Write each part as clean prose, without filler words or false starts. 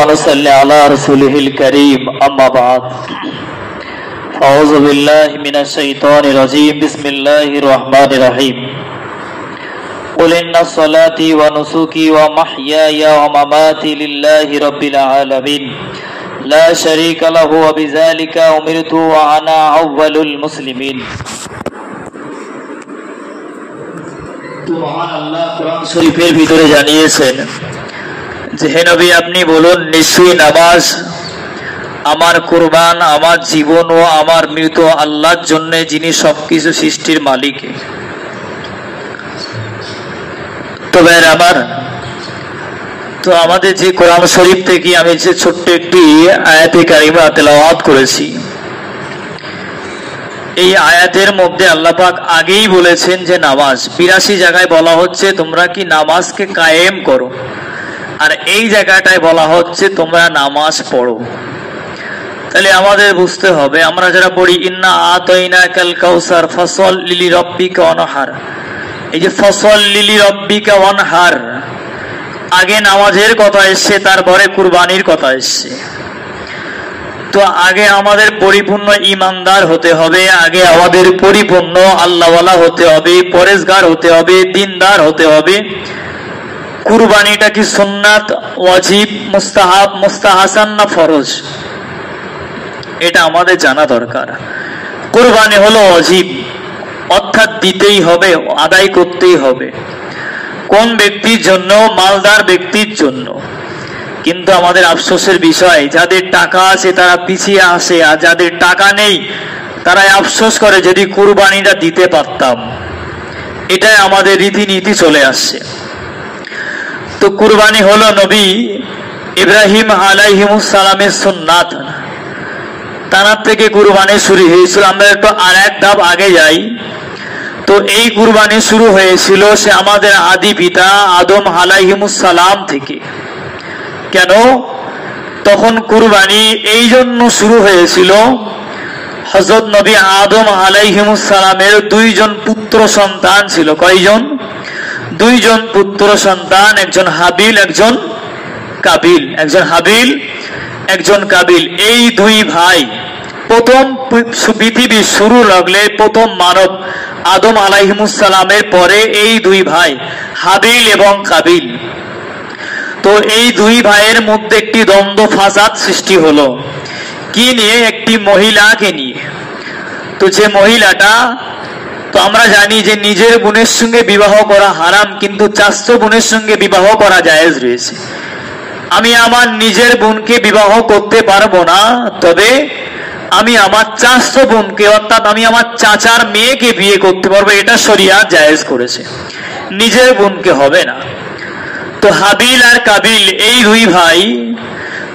ونصلي على رسوله الكريم أما بعد أعوذ بالله من الشيطان الرجيم بسم الله الرحمن الرحيم قل إن صلاتي ونسكي ومحياي ومماتي لله رب العالمين لا شريك له وبذلك أمرت وأنا أول المسلمين। তো মহান আল্লাহ কোরআন শরীফের ভিতরে জানিয়েছেন যে হে নবী আপনি বলুন নিশ্চয়ই নামাজ আমার কুরবান, আমার জীবন ও আমার মৃত্যু আল্লাহর জন্য, যিনি সবকিছু সৃষ্টির মালিক। তো ভাইরা আমার, তো আমাদের যে কোরআন শরীফ থেকে আমি যে ছোট্ট একটি আয়াতে কারিমা তেলাওয়াত করেছি, এই আয়াতের মধ্যে আল্লাহ পাক আগেই বলেছেন যে নামাজ 82 জায়গায় বলা হচ্ছে তোমরা কি নামাজকে কায়েম করো, আর এই জায়গাটায় বলা হচ্ছে তোমরা নামাজ পড়ো। তাহলে আমাদের বুঝতে হবে, আমরা যারা পড়ি ইন্না আতাইনাকাল কাউসার ফাসাল্লি লিরাব্বিকা ওয়ানহার, এই যে ফাসাল্লি লিরাব্বিকা ওয়ানহার, আগে নামাজের কথা এসছে, তারপরে কুরবানির কথা এসছে। তো আগে আমাদের পরিপূর্ণ ইমানদার হতে হবে, আগে আমাদের পরিপূর্ণ আল্লাহওয়ালা হতে হবে, পরেজগার হতে হবে, দিনদার হতে হবে। কুরবানিটা কি সুন্নাত, ওয়াজিব, মুস্তাহাব, মুস্তাহাসান না ফরজ, এটা আমাদের জানা দরকার। কুরবানি হলো ওয়াজিব, অর্থাৎ দিতেই হবে, আদায় করতেই হবে। কোন ব্যক্তির জন্য? মালদার ব্যক্তির জন্য। কিন্তু আমাদের আফসোসের বিষয়, যাদের টাকা আছে তারা পিছিয়ে আসে, আর যাদের টাকা নেই তারা আফসোস করে যদি কুরবানিটা দিতে পারতাম। এটাই আমাদের রীতিনীতি চলে আসছে। তো কুরবানি হলো নবী ইব্রাহিম আলাইহিমুস সালামের সুন্নাত, তার থেকে কুরবানি শুরু হয়েছিল। আমরা একটু আর এক ধাপ আগে যাই। তো এই কুরবানি শুরু হয়েছিল সে আমাদের আদি পিতা আদম আলাইহিমুস সালাম থেকে। কেন? তখন কুরবানি এই জন্য শুরু হয়েছিল, হযরত নবী আদম আলাইহিমুস সালামের 2 জন পুত্র সন্তান ছিল। কয়জন? 2 জন পুত্র সন্তান, একজন হাবিল একজন কাবিল, একজন হাবিল একজন কাবিল। এই 2 ভাই প্রথম পৃথিবী শুরু লাগলে প্রথম মানব আদম আলাইহিমুস সালামের পরে এই 2 ভাই হাবিল এবং কাবিল। তো এই 2 ভাইয়ের মধ্যে একটি দ্বন্দ্ব ফাসাদ সৃষ্টি হলো। কি নিয়ে? একটি মহিলাকে নিয়ে। তো যে মহিলাটা, তো আমরা জানি যে নিজের বোনের সঙ্গে বিবাহ করা হারাম, কিন্তু চাচাতো বোনের সঙ্গে বিবাহ করা জায়েজ রয়েছে। আমি আমার নিজের বোনকে বিবাহ করতে পারবো না, তবে আমি আমার চাচাতো বোনকে, অর্থাৎ আমি আমার চাচার মেয়েকে বিয়ে করতে পারবো, এটা শরিয়াত জায়েজ করেছে। নিজের বোনকে হবে না। তো হাবিল আর কাবিল এই 2 ভাই,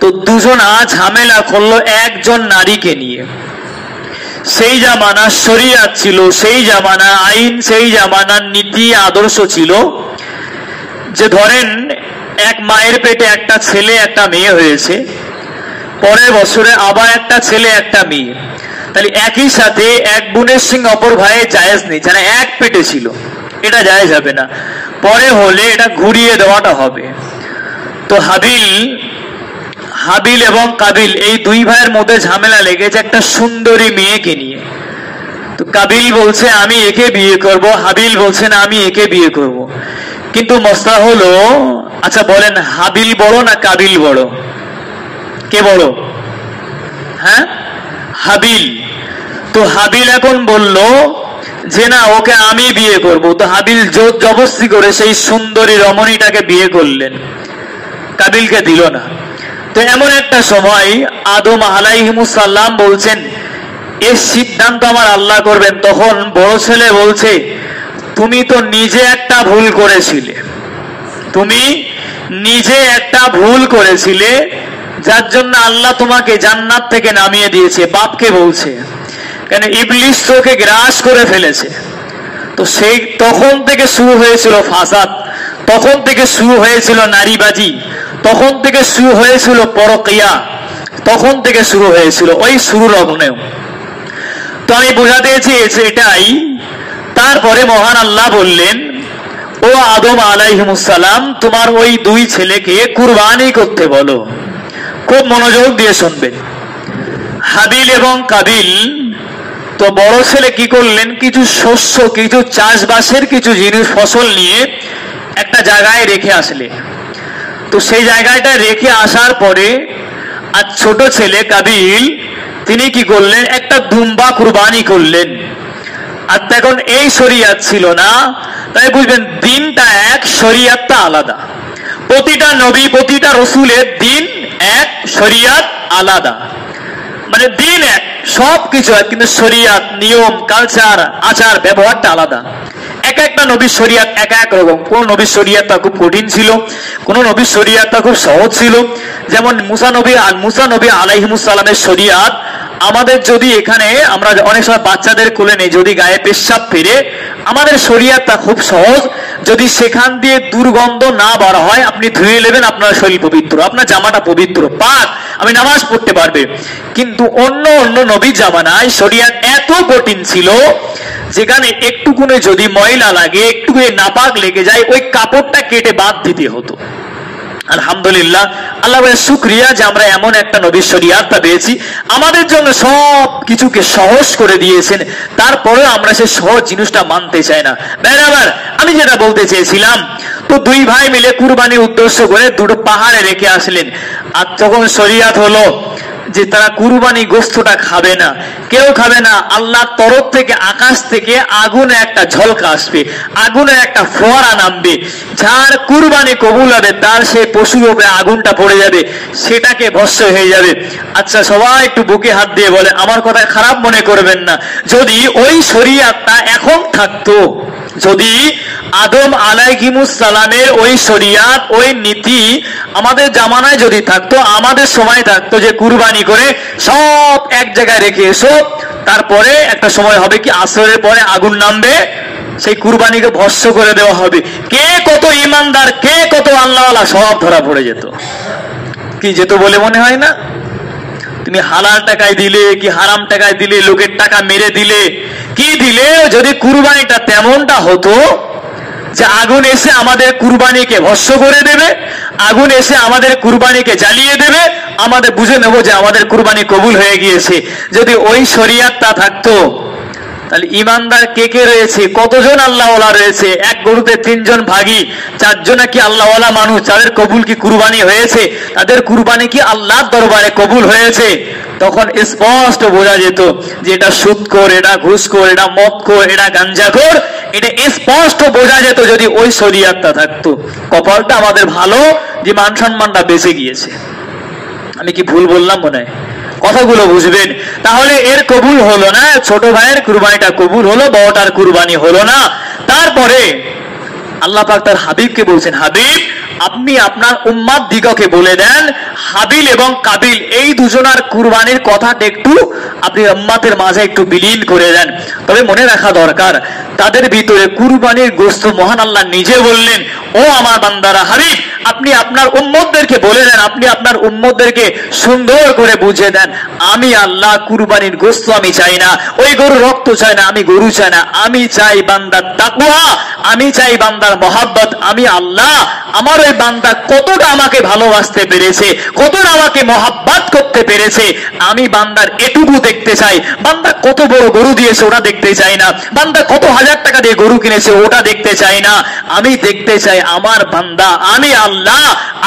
তো দুজন ঝামেলা করলো একজন নারীকে নিয়ে। সেই জামানা শরিয়াত ছিল, সেই জামানা আইন, সেই জামানার নীতি আদর্শ ছিল যে ধরেন এক মায়ের পেটে একটা ছেলে একটা মেয়ে হয়েছে, পরের বছরে আবার একটা ছেলে একটা মেয়ে, তাহলে একই সাথে এক বোনের সঙ্গে অপর ভাইয়ের জায়েজ নেই, যারা এক পেটে ছিল, এটা জায়েজ হবে না। পরে হলে এটা ঘুরিয়ে দেওয়াটা হবে। তো হাবিল এবং কাবিল এই 2 ভাইয়ের মধ্যে ঝামেলা লেগেছে একটা সুন্দরী মেয়েকে নিয়ে। তো কাবিল বলছে আমি একে বিয়ে করব, হাবিল বলছে না আমি একে বিয়ে করব। কিন্তু মসলা হলো, আচ্ছা বলেন হাবিল বড় না কাবিল বড়? কে বড়? হ্যাঁ, হাবিল। তো হাবিল এখন বলল যে না, ওকে আমি বিয়ে করব। তো হাবিল জোর জবরদস্তি করে সেই সুন্দরী রমণীটাকে বিয়ে করলেন, কাবিলকে দিল না। তো এমন একটা সময় আদম আলাইহিমুস সালাম বলছেন এর সিদ্ধান্ত আমার আল্লাহ করবেন। তখন বড় ছেলে বলছে তুমি তো নিজে একটা ভুল করেছিলে, তুমি নিজে একটা ভুল করেছিলে, যার জন্য আল্লাহ তোমাকে জান্নাত থেকে নামিয়ে দিয়েছে। বাপকে বলছে, কেন ইবলিস তোকে গ্রাস করে ফেলেছে। তো সেই তখন থেকে শুরু হয়েছিল ফাসাদ, তখন থেকে শুরু হয়েছিল নারীবাজি, তখন থেকে শুরু হয়েছিল পরকিয়া, তখন থেকে শুরু হয়েছিল ওই শুরু লগ্নেও। তো আমি বোঝাতে চেয়েছি এটাই। তারপরে মহান আল্লাহ বললেন ও আদম আলাইহিমুস সালাম তোমার ওই 2 ছেলেকে কুরবানি করতে বলো। খুব মনোযোগ দিয়ে শুনবেন। হাবিল এবং কাবিল তো বড় ছেলে কি করলেন, কিছু শস্য, কিছু চাষবাসের কিছু জিনিস ফসল নিয়ে একটা জায়গায় রেখে আসলেন। তো সেই জায়গাটা রেখে আসার পরে আর ছোট ছেলে কাবিল তিনি কি করলেন, একটা দুম্বা কুরবানি করলেন। আর তখন এই শরিয়াত ছিল না, তাই বুঝবেন দিনটা এক, শরিয়াতটা আলাদা। প্রতিটা নবী, প্রতিটা রসুলের দিন এক, শরিয়াত আলাদা। মানে দিন এক, সবকিছু এক, কিন্তু শরিয়াত, নিয়ম, কালচার, আচার ব্যবহারটা আলাদা। এক একটা নবীর শরিয়াত এক এক রকম। কোন নবীর শরিয়াতটা খুব কঠিন ছিল, কোন নবীর শরিয়াতটা খুব সহজ ছিল। যেমন মুসা নবী আলাইহিমুস সালামের শরিয়াত, আমাদের যদি এখানে আমরা অনেক সময় বাচ্চাদের কোলে নেই, যদি গায়ে পেশাব ফেরে, আমাদের শরিয়াতটা খুব সহজ। যদি সেখান দিয়ে দুর্গন্ধ না বার হয়, আপনি ধুয়ে নেবেন, আপনার শরীর পবিত্র, আপনার জামাটা পবিত্র, পাক, আমি নামাজ পড়তে পারবে। কিন্তু অন্য অন্য নবী জামানায় শরিয়াত এত কঠিন ছিল, যেখানে একটুকুনে যদি ময়লা লাগে, একটু নাপাক লেগে যায়, ওই কাপড়টা কেটে বাদ দিতে হতো। আলহামদুলিল্লাহ, আল্লাহর শুকরিয়া যে আমরা এমন একটা নবীর শরিয়াতটা পেয়েছি, আমাদের জন্য সব কিছুকে সহজ করে দিয়েছেন। তারপরেও আমরা সেই সহজ জিনিসটা মানতে চাই না। বেরাবার আমি যেটা বলতে চেয়েছিলাম, তো দুই ভাই মিলে কুরবানির উদ্দেশ্য করে দুটো পাহাড়ে রেখে আসলেন। আর তখন শরিয়াত হলো যে তারা কুরবানি গোস্তটা খাবে না, কেউ খাবে না। আল্লাহর তরফ থেকে, আকাশ থেকে আগুনে একটা ঝলকা আসবে, আগুনের একটা ফোয়ারা নামবে, যার কুরবানি কবুল হবে তার সেই পশুর উপরে আগুনটা পড়ে যাবে, সেটাকে ভস্য হয়ে যাবে। আচ্ছা, সবাই একটু বুকে হাত দিয়ে বলে, আমার কথা খারাপ মনে করবেন না, যদি ওই শরিয়াতটা এখন থাকতো, যদি আদম আলাইহিমুস সালামের ওই শরিয়াত, ওই নীতি আমাদের জামানায় যদি থাকতো, আমাদের সময় থাকতো যে কুরবানি করে সব এক জায়গায় রেখে এসো, তারপরে একটা সময় হবে কি আসরের পরে আগুন নামবে, সেই কুরবানিকে ভস্য করে দেওয়া হবে। কে কত ইমানদার, কে কত আল্লাহওয়ালা, সব ধরা পড়ে যেত। কি যেত বলে মনে হয় না? তুমি হালাল টাকায় দিলে কি হারাম টাকায় দিলে, লোকের টাকা মেরে দিলে কি দিলে, যদি কুরবানিটা তেমনটা হতো যে আগুন এসে আমাদের কুরবানিকে ভস্য করে দেবে, আগুন এসে আমাদের কুরবানিকে জ্বালিয়ে দেবে, আমাদের বুঝে নেব যে আমাদের কুরবানি কবুল হয়ে গিয়েছে। যদি ওই শরিয়াতটা থাকতো, তাহলে ইমানদার কে কে রয়েছে, কতজন আল্লাহওয়ালা রয়েছে? এক গরুতে 3 জন ভাগী, 4 জন কি আল্লাহওয়ালা মানুষ, তাদের কবুল কি কুরবানি হয়েছে? তাদের কুরবানি কি আল্লাহর দরবারে কবুল হয়েছে? তখন স্পষ্ট বোঝা যেত যে এটা সুদখোর, এটা ঘুষখোর, এটা মদখোর, এটা গাঞ্জাখোর, এটা স্পষ্ট বোঝা যেত যদি ওই শরিয়াতটা থাকতো। কপালটা আমাদের ভালো যে মান সম্মানটা বেঁচে গিয়েছে। আমি কি ভুল বললাম? মনে হয় কথাগুলো বুঝবেন। তাহলে এর কবুল হলো না, ছোট ভাইয়ের কুরবানিটা কবুল হলো, বড়টার কুরবানি হলো না। তারপরে আল্লাহ পাক তার হাবিবকে বলছেন, হাবিব আপনি আপনার উম্মাত দিগকে বলে দেন, হাবিল এবং কাবিল এই দুজনার কুরবানির কথাটা একটু আপনি উম্মাতের মাঝে একটু বিলীন করে দেন। তবে মনে রাখা দরকার, তাদের ভিতরে কুরবানির গোশত মহান আল্লাহ নিজে বললেন, ও আমার বান্দারা, হাবিব আপনি আপনার উম্মতদেরকে বলে দেন, আপনি আপনার উম্মতদেরকে সুন্দর করে বুঝিয়ে দেন, আমি আল্লাহ কুরবানির গোশত আমি চাই না, ওই গরুর রক্ত চাই না, আমি গরু চাই না, আমি চাই বান্দার তাকওয়া, আমি চাই বান্দার মহাব্বত। আমি আল্লাহ আমার ওই বান্দা কতটা আমাকে ভালোবাসতে পেরেছে, কতটা আমাকে মহাব্বত করতে পেরেছে, আমি বান্দার এটুকু দেখতে চাই। বান্দা কত বড় গরু দিয়েছে ওটা দেখতে চাই না, বান্দা কত হাজার টাকা দিয়ে গরু কিনেছে ওটা দেখতে চাই না, আমি দেখতে চাই আমার বান্দা, আমি আল্লাহ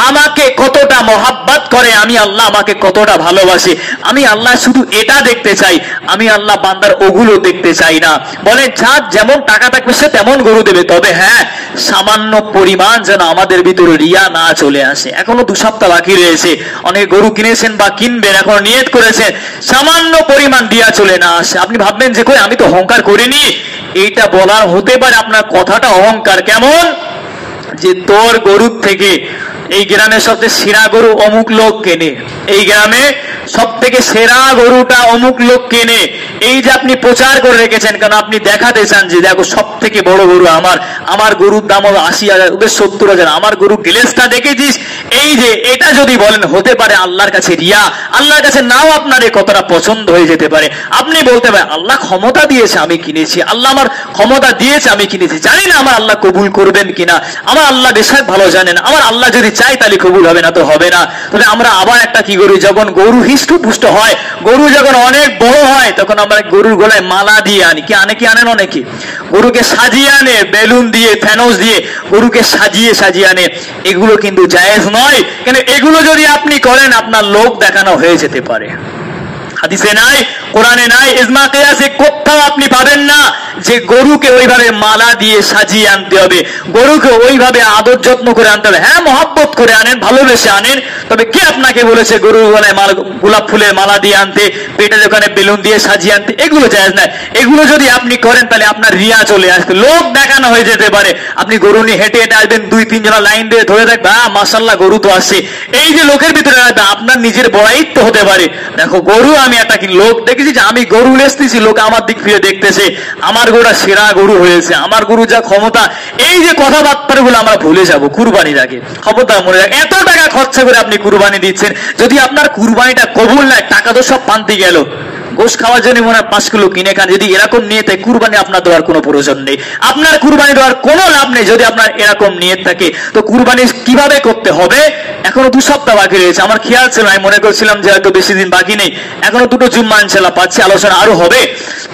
আমাকে কতটা মহাব্বত করে, আমি আল্লাহ আমাকে কতটা ভালোবাসে, আমি আল্লাহ শুধু এটা দেখতে চাই। আমি আল্লাহ বান্দার ওগুলো দেখতে চাই না। বলে যার যেমন টাকা থাকবে সে তেমন গরু দেবে, তবে হ্যাঁ সামান্য পরিমাণ যেন আমাদের ভিতরে রিয়া না চলে আসে। এখনো 2 সপ্তাহ বাকি রয়েছে, অনেক গরু কিনেছেন বা কিনবেন, এখন নিয়ত করেছেন, সামান্য পরিমাণ রিয়া চলে না আসে। আপনি ভাববেন যে কই আমি তো অহংকার করিনি, এইটা বলার হতে পারে আপনার কথাটা অহংকার। কেমন? যে তোর গরুর থেকে এই গ্রামের সবচেয়ে সেরা গরু অমুক লোক কেনে, এই গ্রামে সব থেকে সেরা গরুটা অমুক লোক কেনে, এই যে আপনি প্রচার করে রেখেছেন, কারণ আপনি দেখাতে চান যে দেখো সব থেকে বড় গরু আমার গরুর দাম হলো 80,000, ওদের 70,000, আমার গরু গ্লেসটা দেখেছিস। এই যে এটা যদি বলেন, হতে পারে আল্লাহর কাছে রিয়া, আল্লাহর কাছে নাও আপনার এই কথাটা পছন্দ হয়ে যেতে পারে। আপনি বলতে পারেন আল্লাহ ক্ষমতা দিয়েছে আমি কিনেছি, আল্লাহ আমার ক্ষমতা দিয়েছে আমি কিনেছি, জানি না আমার আল্লাহ কবুল করবেন কিনা, আমার আল্লাহ বেশাক ভালো জানেন, আমার আল্লাহ যদি চাই তাহলে কবুল হবে, না তো হবে না। তবে আমরা আবার একটা কি করি, যখন গরু হিষ্টপুষ্ট হয়, গরু যখন অনেক বড় হয়, তখন আমরা গরুর গলায় মালা দিয়ে আনি। কি আনেন অনেকে, গরুকে সাজিয়ে আনে, বেলুন দিয়ে, ফ্যানোস দিয়ে গরুকে সাজিয়ে আনে। এগুলো কিন্তু জায়েজ নয়, কেন এগুলো যদি আপনি করেন আপনার লোক দেখানো হয়ে যেতে পারে। হাদিসে নাই, কোরআনে নাই, ইজমা কিয়াসে কোথাও আপনি পাবেন না যে গরুকে ওইভাবে মালা দিয়ে সাজিয়ে আনতে হবে, গরুকে ওইভাবে আদর যত্ন করে আনতে হবে। হ্যাঁ, মহব্বত করে আনেন, ভালোবেসে আনেন, তবে কে আপনাকে বলেছে গরুর গলায় গোলাপ ফুলের মালা দিয়ে আনতে, পেটের ওখানে বেলুন দিয়ে সাজিয়ে আনতে? এগুলো জায়েজ নাই। এগুলো যদি আপনি করেন তাহলে আপনার রিয়া চলে আসবে, লোক দেখানো হয়ে যেতে পারে। আপনি গরু নিয়ে হেঁটে হেঁটে আসবেন, 2-3 জনা লাইন দিয়ে ধরে থাকবে, মাশাআল্লাহ গরু তো আসছে, এই যে লোকের ভিতরে আপনার নিজের বড়াইত্ব হতে পারে। দেখো গরু আমি একটা কি লোক দেখেছি যে আমি গরু লেসতেছি, লোক আমার দিক ফিরে দেখতেছে, আমার গরুটা সেরা গরু হয়েছে, আমার গরু যা ক্ষমতা। এই যে কথাবার্তা গুলো আমরা ভুলে যাবো কুরবানির আগে। খবরদার মনে রাখ, এত টাকা খরচা করে আপনি কুরবানি দিচ্ছেন, যদি আপনার কুরবানিটা কবুল নাই, টাকা তো সব পান্তি গেল। গোশ খাওয়ার জন্য মনে হয় 5 কিলো কিনে খান, যদি এরকম নিয়ে থাকে কুরবানি আপনার দেওয়ার কোনো প্রয়োজন নেই, আপনার কুরবানি দেওয়ার কোনো লাভ নেই। যদি আপনার এরকম নিয়ে থাকে তো কুরবানি কিভাবে করতে হবে? এখনো 2 সপ্তাহ বাকি রয়েছে, আমার খেয়াল ছিল, আমি মনে করছিলাম যে হয়তো বেশি দিন বাকি নেই, এখনো 2টো জুম্মা ইনশাআল্লাহ পাচ্ছি, আলোচনা আরো হবে।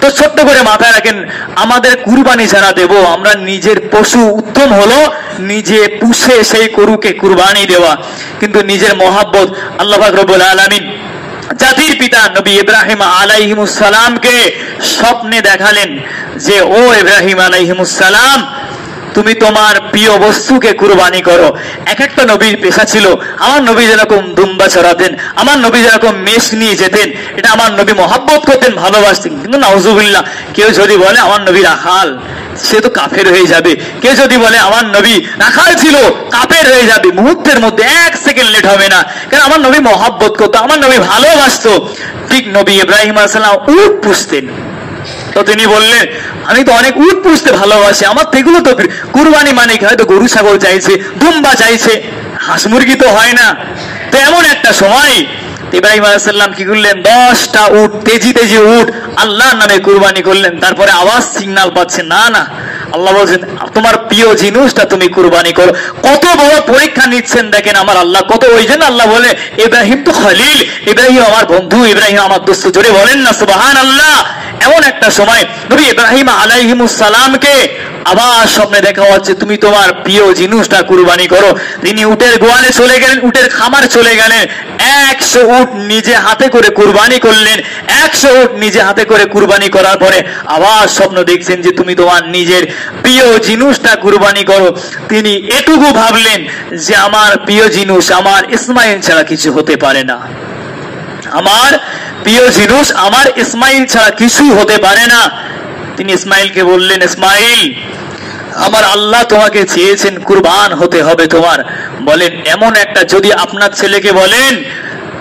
তো ছোট্ট করে মাথায় রাখেন, আমাদের কুরবানি যারা দেব, আমরা নিজের পশু উত্তম হলো নিজে পুষে সেই গরুকে কুরবানি দেওয়া, কিন্তু নিজের মহাব্বত আল্লাহ পাক রব্বুল আলামিন জাতির পিতা নবী ইব্রাহিম আলাইহিমুস সালামকে স্বপ্নে দেখালেন যে ও ইব্রাহিম আলাইহিমুস সালাম, তুমি তোমার প্রিয় বস্তুকে কুরবানি করো। এক একটা নবীর পেশা ছিল, আমার নবী যেরকম দুম্বা চড়াতেন, আমার নবী যেরকম মেষ নিয়ে যেতেন, এটা আমার নবী মহাব্বত করতেন, ভালোবাসতেন। কিন্তু নাউজুবিল্লাহ, কেউ যদি বলে আমার নবী রাখাল, সে তো কাফের হয়ে যাবে। কেউ যদি বলে আমার নবী রাখাল ছিল, কাফের হয়ে যাবে, মুহূর্তের মধ্যে 1 সেকেন্ড লেট হবে না, কারণ আমার নবী মহাব্বত করতো, আমার নবী ভালোবাসতো। ঠিক নবী ইব্রাহিম আলাইহিস সালাম উট পুষতেন, তো তিনি বললেন আমি তো অনেক উট পুষতে ভালোবাসি, আমার তো এগুলো তো কুরবানি মানে কি, হয়তো গরু ছাগল চাইছে, দুম্বা চাইছে, হাঁস মুরগি তো হয় না। তো এমন একটা সময় ইব্রাহিম আলাইহিস সালাম কি করলেন, 10টা উট, তেজি উট আল্লাহর নামে কুরবানি করলেন। তারপরে আওয়াজ সিগন্যাল পাচ্ছে, না না, আল্লাহ বলছেন তোমার প্রিয় জিনিসটা তুমি কুরবানি করো। কত বড় পরীক্ষা নিচ্ছেন দেখেন আমার আল্লাহ, কত। ওই জন্য আল্লাহ বলে ইব্রাহিম তো খলিল, ইব্রাহিম আমার বন্ধু, ইব্রাহিম আমার দোস্ত, জোরে বলেন না সুবহানাল্লাহ। এমন একটা সময় নবী ইব্রাহিম আলাইহিমুস সালামকে আবার স্বপ্নে দেখা হচ্ছে তুমি তোমার প্রিয় জিনিসটা কুরবানি করো। তিনি উটের গোয়ালে চলে গেলেন, উটের খামার চলে গেলেন, 100 উট নিজে হাতে করে কুরবানি করলেন। 100 উট নিজে হাতে করে কুরবানি করার পরে আবার স্বপ্ন দেখছেন যে তুমি তোমার নিজের প্রিয় জিনিসটা কুরবানি করো। তিনি এটুকু ভাবলেন যে আমার প্রিয় জিনিস আমার ইসমাইল ছাড়া কিছু হতে পারে না, আমার প্রিয় জিনিস আমার ইসমাইল ছাড়া কিছুই হতে পারে না। তিনি ইসমাইলকে বললেন, ইসমাইল আমার আল্লাহ তোমাকে চেয়েছেন কুরবান হতে হবে তোমার। বলেন এমন একটা, যদি আপনার ছেলেকে বলেন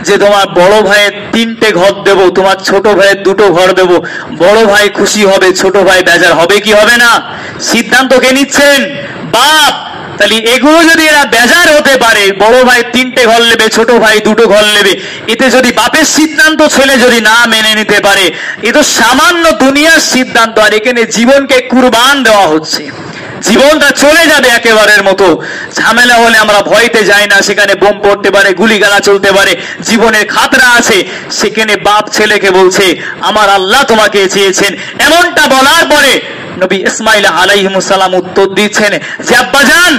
যে তোমার বড় ভাইয়ের 3টে ঘর দেব, তোমার ছোট ভাইয়ের 2টো ঘর দেব, বড় ভাই খুশি হবে, ছোট ভাই বেজার হবে কি হবে না? সিদ্ধান্ত কে নিচ্ছেন? বাপ। তাহলে এগুলো যদি এরা বেজার হতে পারে, বড় ভাই 3টে ঘর নেবে, ছোট ভাই 2টো ঘর নেবে, এতে যদি বাপের সিদ্ধান্ত ছেলে যদি না মেনে নিতে পারে, এ তো সামান্য দুনিয়ার সিদ্ধান্ত, আর এখানে জীবনকে কুরবান দেওয়া হচ্ছে, জীবনটা চলে যাবে একেবারের মতো। ঝামেলা হলে আমরা ভয়তে যাই না, সেখানে বোম পড়তে পারে, গুলিগালা চলতে পারে, জীবনের খাতরা আছে। সেখানে বাপ ছেলেকে বলছে আমার আল্লাহ তোমাকে চেয়েছেন। এমনটা বলার পরে নবী ইসমাইল আলাইহিস সালাম উত্তর দিচ্ছেন যে আব্বাজান,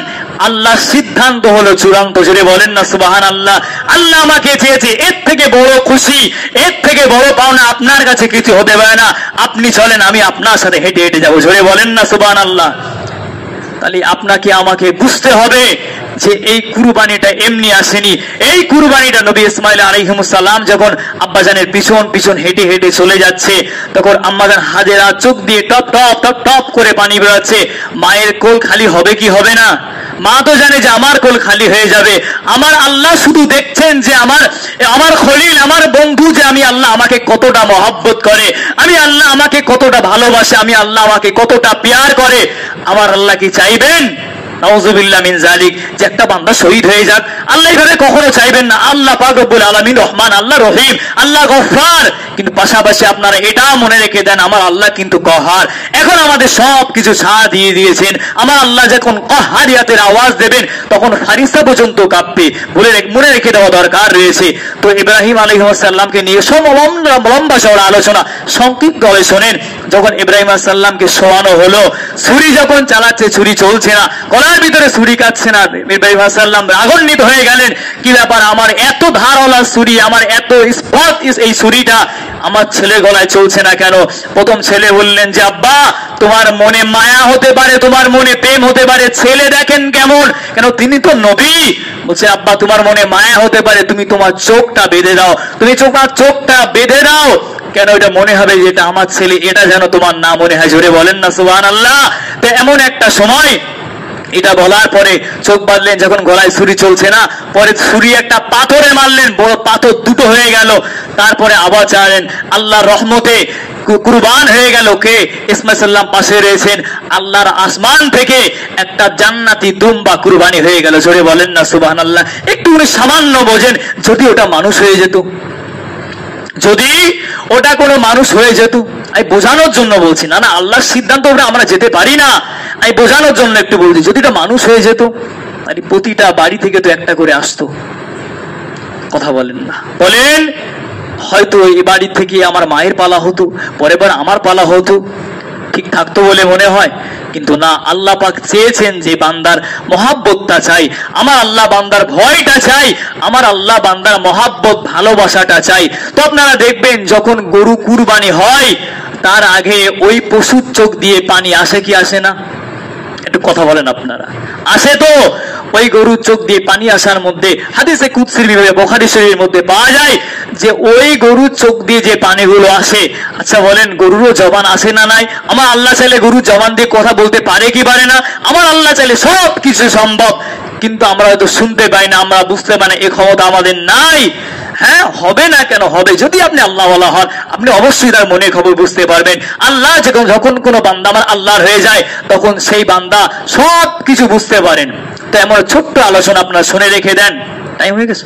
আল্লাহর সিদ্ধান্ত হলো চূড়ান্ত, জোরে বলেন না সুবহানাল্লাহ। আল্লাহ আমাকে চেয়েছে, এর থেকে বড় খুশি, এর থেকে বড় পাওনা আপনার কাছে কিছু হতে পারে না। আপনি চলেন, আমি আপনার সাথে হেঁটে হেঁটে যাবো, জোরে বলেন না সুবহানাল্লাহ। তাহলে আপনাকে আমাকে বুঝতে হবে যে এই কুরবানিটা এমনি আসেনি। এই কুরবানিটা নবী ইসমাইল আলাইহিস সালাম যখন আব্বাজানের পিছন পিছন হেঁটে হেঁটে চলে যাচ্ছে, তখন আম্মাজান হাজেরা চোখ দিয়ে টপ টপ টপ টপ করে পানি বেরোচ্ছে। মায়ের কোল খালি হবে কি হবে না? মা তো জানে যে আমার কোল খালি হয়ে যাবে। আমার আল্লাহ শুধু দেখছেন যে আমার খলিল, আমার বন্ধু, যে আমি আল্লাহ আমাকে কতটা মহব্বত করে, আমি আল্লাহ আমাকে কতটা ভালোবাসে, আমি আল্লাহ আমাকে কতটা প্যার করে। আমার আল্লাহ কি চাইবেন নাউযুবিল্লাহ মিন যালিক যে একটা বান্দা শহীদ হয়ে যাক? আল্লাহ এভাবে কখনো চাইবেন না। আল্লাহ পাক রব্বুল আলামিন রহমান, আল্লাহ রহিম, আল্লাহ গফফার, কিন্তু পাশাপাশি আপনারা এটা মনে রেখে দেন আমার আল্লাহ কিন্তু কহার। এখন আমাদের সব কিছু ছাড় দিয়ে দিয়েছেন। আমার আল্লাহ যখন কহারিয়াতের আওয়াজ দেবেন তখন ফারিস্তা পর্যন্ত কাঁপবে, মনে রেখে দেওয়া দরকার রয়েছে। তো ইব্রাহিম আলাইহিস সালামকে নিয়ে লম্বা চওড়া আলোচনা সংক্ষিপ্তভাবে শোনেন। যখন ইব্রাহিম আলাইহিস সালামকে শোয়ানো হলো, ছুরি যখন চালাচ্ছে ছুরি চলছে না, গলার ভিতরে ছুরি কাটছে না, ইব্রাহিম আলাইহিস সালাম রাগান্বিত হয়ে গেলেন। কি ব্যাপার, আমার এত ধারওয়ালা ছুরি, আমার এত স্পট এই ছুরিটা আমার ছেলের গলায় চলছে না কেন? প্রথম ছেলে বললেন যে আব্বা, তোমার মনে মায়া হতে পারে, তোমার মনে প্রেম হতে পারে, ছেলে দেখেন কেমন, কেন তিনি তো নবী। বলছে আব্বা তোমার মনে মায়া হতে পারে, তুমি তোমার চোখটা বেঁধে দাও, তুমি চোখটা বেঁধে দাও। কেন? এটা মনে হবে যে এটা আমার ছেলে, এটা যেন তোমার না মনে হয়। জোরে বলেন না সুবহানাল্লাহ। তো এমন একটা সময় এটা বলার পরে চোখ বাঁধলেন, যখন গলায় ছুরি চলছে না, পরে ছুরি একটা পাথরে মারলেন, বড় পাথর দুটো হয়ে গেল। তারপরে আবার চাইলেন, আল্লাহর রহমতে কুরবান হয়ে গেল কে? ইসমাঈল সাল্লাম পাশে রয়েছেন, আল্লাহর আসমান থেকে একটা জান্নাতি দুম্বা কুরবানি হয়ে গেল। জোরে বলেন না সুবহানাল্লাহ। একটু সামান্য বোঝেন, যদি ওটা মানুষ হয়ে যেত, যদি ওটা কোনো মানুষ হয়ে যেত, আমি বোঝানোর জন্য বলছি না, আল্লাহর সিদ্ধান্ত আমরা যেতে পারি না, আমি বোঝানোর জন্য একটু বলছি। যদি এটা মানুষ হয়ে যেত, প্রতিটা বাড়ি থেকে তো একটা করে আসতো। কথা বলেন না, বলেন হয়তো এই বাড়ি থেকে আমার মায়ের পালা হতো, পরের বার আমার পালা হতো, ঠিক থাকতো বলে মনে হয়। কিন্তু না, আল্লাহ পাক চেয়েছেন যে বান্দার মহাব্বতটা চাই, আমার আল্লাহ বান্দার ভয়টা চাই, আমার আল্লাহ বান্দার মহাব্বত ভালোবাসাটা চাই। তো আপনারা দেখবেন যখন গরু কুরবানি হয়, তার আগে ওই পশুর চোখ দিয়ে পানি আসে কি আসে না? একটু কথা বলেন আপনারা, আসে তো? ওই গরুর চোখ দিয়ে পানি আসার মধ্যে হাদিসে কুদসির বিভাগে বুখারী শরীফের মধ্যে পাওয়া যায় যে ওই গরুর চোখ দিয়ে যে পানিগুলো আসে, আচ্ছা বলেন গরুরও জবান আসে না নাই? আমার আল্লাহ চাইলে গরুর জবান দিয়ে কথা বলতে পারে কি পারে না? আমার আল্লাহ চাইলে সব কিছু সম্ভব, কিন্তু আমরা হয়তো শুনতে পাই না, আমরা বুঝতে পারি না, এই ক্ষমতা আমাদের নাই। হ্যাঁ, হবে না কেন? হবে। যদি আপনি আল্লাহ ওয়ালা হন, আপনি অবশ্যই তার মনে খবর বুঝতে পারবেন। আল্লাহ যখন কোনো বান্দা আমার আল্লাহর হয়ে যায়, তখন সেই বান্দা সব কিছু বুঝতে পারেন। তো এমন ছোট্ট আলোচনা আপনারা শুনে রেখে দেন। টাইম হয়ে গেছে।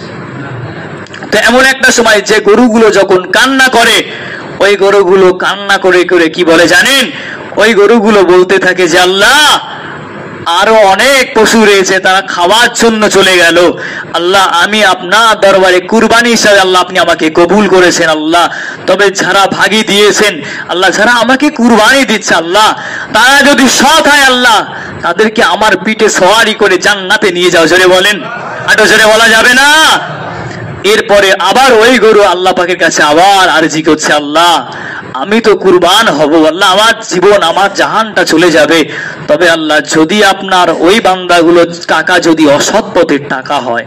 তো এমন একটা সময় যে গরুগুলো যখন কান্না করে, ওই গরুগুলো কান্না করে করে কি বলে জানেন? ওই গরুগুলো বলতে থাকে যে আল্লাহ, আরো অনেক পশু রয়েছে, তারা খাওয়ার জন্য চলে গেল। আল্লাহ, আমি আপনার দরবারে কুরবানি হিসাবে আল্লাহ আপনি আমাকে কবুল করেছেন আল্লাহ। তবে যারা ভাগী দিয়েছেন আল্লাহ, যারা আমাকে কুরবানি দিচ্ছে আল্লাহ, তারা যদি সৎ হয় আল্লাহ, তাদেরকে আমার পিঠে সওয়ারি করে জান্নাতে নিয়ে যাও। জোরে বলেন, আটো জোরে বলা যাবে না। এরপরে আবার ওই গরু আল্লাহ পাকের কাছে আবার আরজি করছে, আল্লাহ আমি তো কুরবান হব, আল্লাহ আমার জীবন, আমার জাহানটা চলে যাবে। তবে আল্লাহ, যদি আপনার ওই বান্দাগুলো টাকা যদি অসৎ পথের টাকা হয়,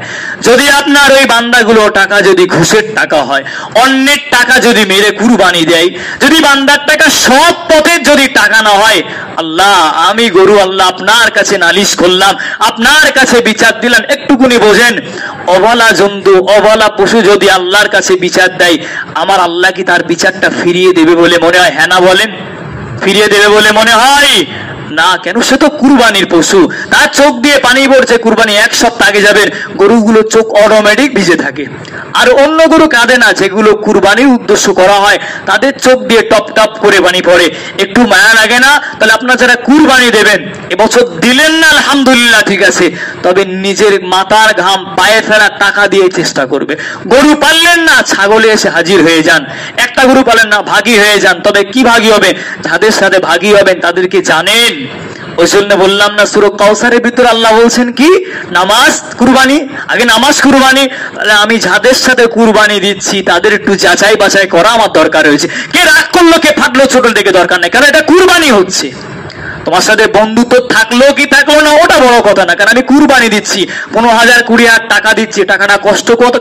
যদি আপনার ওই বান্দাগুলো টাকা যদি ঘুষের টাকা হয়, অন্যের টাকা যদি মেরে কুরবানি দেয়, যদি বান্দার টাকা সৎ পথের যদি টাকা না হয়, আল্লাহ আমি গরু আল্লাহ আপনার কাছে নালিশ করলাম, আপনার কাছে বিচার দিলাম। একটুকুনি বোঝেন, অবলা জন্তু, অবলা পশু যদি আল্লাহর কাছে বিচার দেয়, আমার আল্লাহ কি তার বিচারটা ফিরিয়ে দেবে বলে মনে হয়? হ্যাঁ না বলেন? ফিরিয়ে দেবে বলে মনে হয় না। কেন? সে তো কুরবানির পশু, তার চোখ দিয়ে পানি পড়ছে। কুরবানি এক সপ্তাহ আগে যাবেন, গরুগুলো চোখ অটোমেটিক ভিজে থাকে। আর অন্য গরু কাঁদে না, যেগুলো কুরবানির উদ্দেশ্য করা হয়, তাদের চোখ দিয়ে টপ টপ করে পানি পড়ে। একটু মায়া লাগে না? তাহলে আপনারা যারা কুরবানি দেবেন, এবছর দিলেন না আলহামদুলিল্লাহ, ঠিক আছে, তবে নিজের মাথার ঘাম পায়ে ফেলা টাকা দিয়ে চেষ্টা করবে। গরু পাললেন না, ছাগলে এসে হাজির হয়ে যান। একটা গরু পালেন না, ভাগী হয়ে যান। তবে কি ভাগী হবে? যাদের সাথে ভাগী হবেন তাদেরকে জানেন। ওই জন্য বললাম না, সূরা কাউসারের ভিতরে আল্লাহ বলছেন কি? নামাজ কুরবানি, আগে নামাজ কুরবানি। তাহলে আমি যাদের সাথে কুরবানি দিচ্ছি তাদের একটু যাচাই বাছাই করা আমার দরকার হয়েছে। কে রাগ করলো, কে ফাটলো, ছোট দেখে দরকার নেই, কারণ এটা কুরবানি হচ্ছে। তোমার সাথে বন্ধুত্ব থাকলো কি থাকলো না ওটা বড় কথা না, কারণ আমি কুরবানি দিচ্ছি 15,000 20,000 টাকা দিচ্ছি, টাকাটা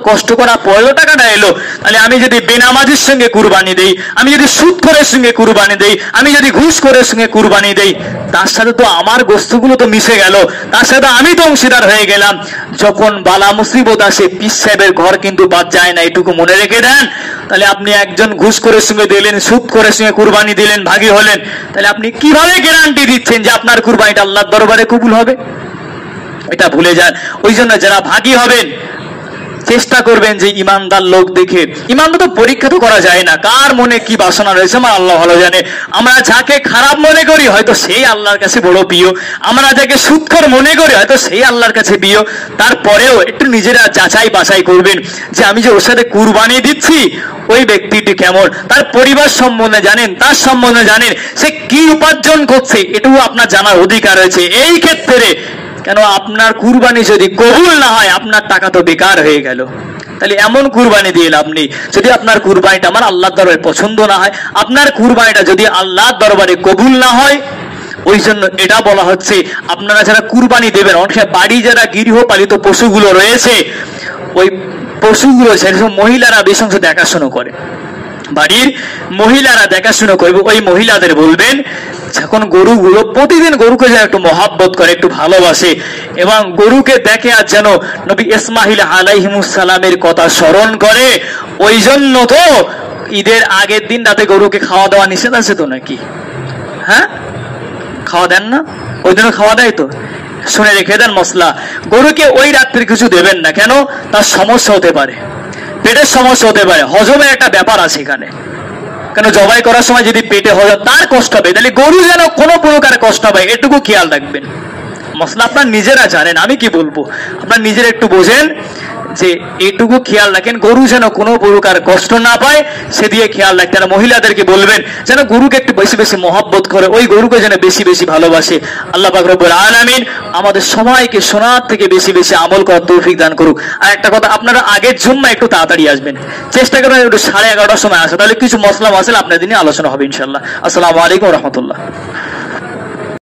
কষ্ট করা পড়লো, টাকাটা এলো। তাহলে আমি যদি বেনামাজির সঙ্গে কুরবানি দেই, আমি যদি সুদখোরের সঙ্গে কুরবানি দেই, আমি যদি ঘুষখোরের সঙ্গে কুরবানি দেই, তার সাথে তো আমার গোস্তগুলো তো মিশে গেল, তার সাথে আমি তো অংশীদার হয়ে গেলাম। যখন বালা মুসিবত আসে পীর সাহেবের ঘর কিন্তু বাদ যায় না, এটুকু মনে রেখে দেন। তাহলে আপনি একজন ঘুষখোরের সঙ্গে দিলেন, সুদখোরের সঙ্গে কুরবানি দিলেন, ভাগী হলেন, তাহলে আপনি কিভাবে গ্যারান্টি দিচ্ছেন যে আপনার কুরবানিটা আল্লাহর দরবারে কবুল হবে? এটা ভুলে যান। ওই জন্য যারা ভাগী হবেন চেষ্টা করবেন যে ইমানদার লোক দেখে, ইমানদার তো পরীক্ষা তো করা যায় না, কার মনে কি বাসনা রয়েছে আমার আল্লাহ ভালো জানে। আমরা যাকে খারাপ মনে করি হয়তো সেই আল্লাহর কাছে বড় প্রিয়, আমরা যাকে সুদখোর মনে করি হয়তো সেই আল্লাহর কাছে প্রিয়। তারপরেও একটু নিজেরা যাচাই বাছাই করবেন যে আমি যে ওর সাথে কুরবানি দিচ্ছি ওই ব্যক্তিটি কেমন, তার পরিবার সম্বন্ধে জানেন, তার সম্বন্ধে জানেন, সে কি উপার্জন করছে, এটুকু আপনার জানার অধিকার রয়েছে। এই ক্ষেত্রে কেন আপনার কুরবানি যদি কবুল না হয় আপনার টাকা তো বেকার হয়ে গেল। তাহলে এমন কুরবানি দিয়ে লাভ নেই। যদি আপনার কুরবানিটা আমার আল্লাহর দরবারে পছন্দ না হয়, আপনার কুরবানিটা যদি আল্লাহর দরবারে কবুল না হয়, ওই জন্য এটা বলা হচ্ছে আপনারা যারা কুরবানি দেবেন, অনেক বাড়ি যারা গৃহপালিত পশুগুলো রয়েছে, ওই পশুগুলো সেসব মহিলারা বেশ অংশ দেখাশোনা করে, বাড়ির মহিলারা দেখাশোনা করবে, ওই মহিলাদের বলবেন যখন গরুগুলো প্রতিদিন গরুকে যেন একটু মহাব্বত করে, একটু ভালোবাসে, এবং গরুকে দেখে আর যেন নবী ইসমাইল আলাইহিস সালামের কথা স্মরণ করে। ওই জন্য তো ঈদের আগের দিন রাতে গরুকে খাওয়া দাওয়া নিষেধ আছে তো নাকি? হ্যাঁ, খাওয়া দেন না? ওই দিনও খাওয়া দেয় তো। শুনে রেখে দেন মশলা, গরুকে ওই রাত্রে কিছু দেবেন না। কেন? তার সমস্যা হতে পারে, পেটের সমস্যা হতে পারে, হজমের একটা ব্যাপার আছে এখানে। কেন জবাই করার সময় যদি পেটে হজম তার কষ্ট হবে, তাহলে গরু যেন কোনো প্রকার কষ্ট পায় এটুকু খেয়াল রাখবেন। মশলা আপনার নিজেরা জানেন, আমি কি বলবো, আপনার নিজেরা একটু বোঝেন যে এইটুকু খেয়াল রাখেন গরু যেন কোনো প্রকার কষ্ট না পায়, সেদিকে খেয়াল রাখতে। আর মহিলাদেরকে বলবেন যেন গরুকে একটু বেশি বেশি মহব্বত করে, ওই গরুকে যেন বেশি বেশি ভালোবাসে। আল্লাহ পাক রব্বুল আলামিন আমাদের সবাইকে শোনার থেকে বেশি বেশি আমল করার তৌফিক দান করুক। আর একটা কথা, আপনারা আগের জুম্মা একটু তাড়াতাড়ি আসবেন, চেষ্টা করবেন একটু 11:30টার সময় আসা, তাহলে কিছু মশলা মাসালা আপনাদের নিয়ে আলোচনা হবে ইনশাআল্লাহ। আসসালামু আলাইকুম রহমতুল্লাহ।